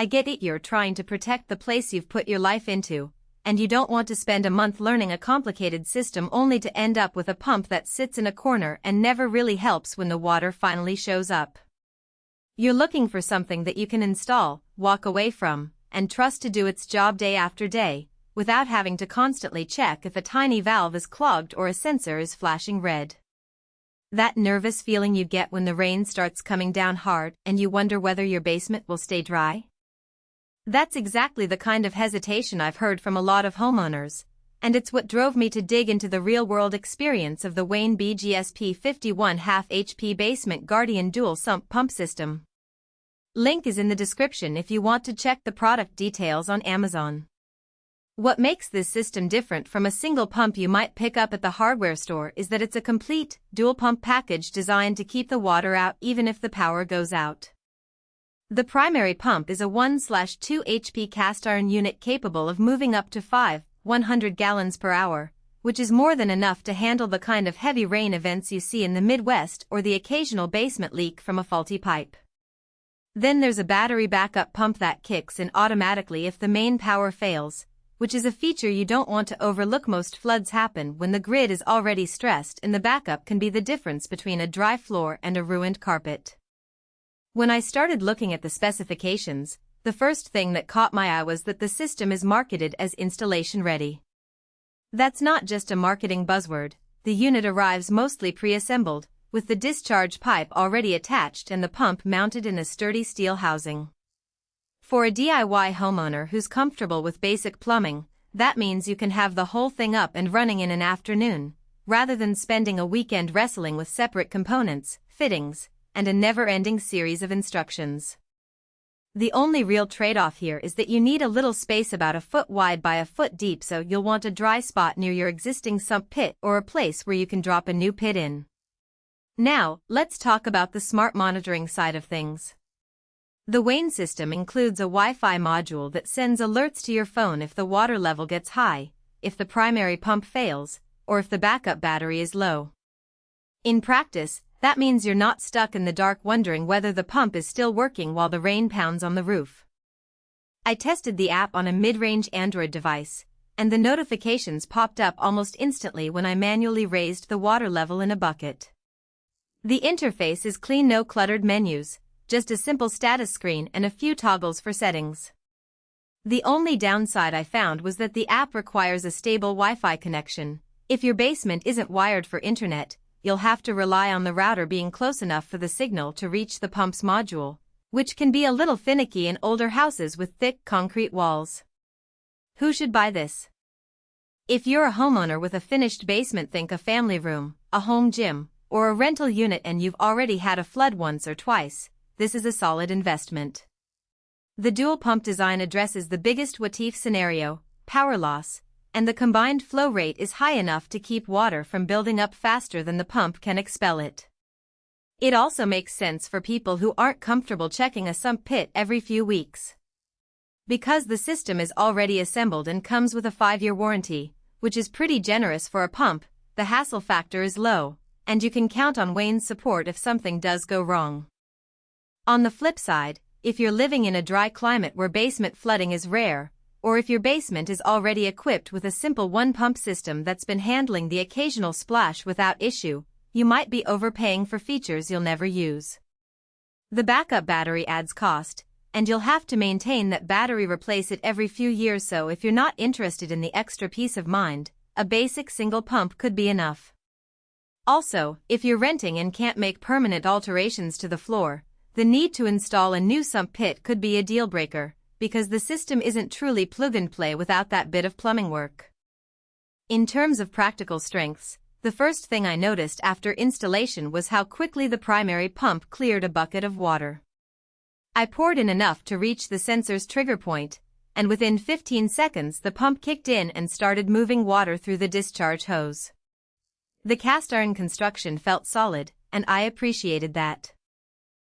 I get it, you're trying to protect the place you've put your life into, and you don't want to spend a month learning a complicated system only to end up with a pump that sits in a corner and never really helps when the water finally shows up. You're looking for something that you can install, walk away from, and trust to do its job day after day, without having to constantly check if a tiny valve is clogged or a sensor is flashing red. That nervous feeling you get when the rain starts coming down hard and you wonder whether your basement will stay dry? That's exactly the kind of hesitation I've heard from a lot of homeowners, and it's what drove me to dig into the real-world experience of the Wayne BGSP50 1/2 HP Basement Guardian Dual Sump Pump System. Link is in the description if you want to check the product details on Amazon. What makes this system different from a single pump you might pick up at the hardware store is that it's a complete, dual-pump package designed to keep the water out even if the power goes out. The primary pump is a 1/2 HP cast iron unit capable of moving up to 100 gallons per hour, which is more than enough to handle the kind of heavy rain events you see in the Midwest or the occasional basement leak from a faulty pipe. Then there's a battery backup pump that kicks in automatically if the main power fails, which is a feature you don't want to overlook. Most floods happen when the grid is already stressed, and the backup can be the difference between a dry floor and a ruined carpet. When I started looking at the specifications, the first thing that caught my eye was that the system is marketed as installation ready. That's not just a marketing buzzword. The unit arrives mostly pre-assembled, with the discharge pipe already attached and the pump mounted in a sturdy steel housing. For a DIY homeowner who's comfortable with basic plumbing, that means you can have the whole thing up and running in an afternoon, rather than spending a weekend wrestling with separate components, fittings, and a never-ending series of instructions. The only real trade-off here is that you need a little space about a foot wide by a foot deep, so you'll want a dry spot near your existing sump pit or a place where you can drop a new pit in. Now, let's talk about the smart monitoring side of things. The Wayne system includes a Wi-Fi module that sends alerts to your phone if the water level gets high, if the primary pump fails, or if the backup battery is low. In practice, that means you're not stuck in the dark wondering whether the pump is still working while the rain pounds on the roof. I tested the app on a mid-range Android device, and the notifications popped up almost instantly when I manually raised the water level in a bucket. The interface is clean, no cluttered menus, just a simple status screen and a few toggles for settings. The only downside I found was that the app requires a stable Wi-Fi connection. If your basement isn't wired for internet, you'll have to rely on the router being close enough for the signal to reach the pump's module, which can be a little finicky in older houses with thick concrete walls. Who should buy this? If you're a homeowner with a finished basement, think a family room, a home gym, or a rental unit, and you've already had a flood once or twice, this is a solid investment. The dual pump design addresses the biggest what-if scenario, power loss, and the combined flow rate is high enough to keep water from building up faster than the pump can expel it. It also makes sense for people who aren't comfortable checking a sump pit every few weeks. Because the system is already assembled and comes with a 5-year warranty, which is pretty generous for a pump, the hassle factor is low, and you can count on Wayne's support if something does go wrong. On the flip side, if you're living in a dry climate where basement flooding is rare, or if your basement is already equipped with a simple one-pump system that's been handling the occasional splash without issue, you might be overpaying for features you'll never use. The backup battery adds cost, and you'll have to maintain that battery, replace it every few years, so if you're not interested in the extra peace of mind, a basic single pump could be enough. Also, if you're renting and can't make permanent alterations to the floor, the need to install a new sump pit could be a deal-breaker, because the system isn't truly plug-and-play without that bit of plumbing work. In terms of practical strengths, the first thing I noticed after installation was how quickly the primary pump cleared a bucket of water. I poured in enough to reach the sensor's trigger point, and within 15 seconds the pump kicked in and started moving water through the discharge hose. The cast iron construction felt solid, and I appreciated that.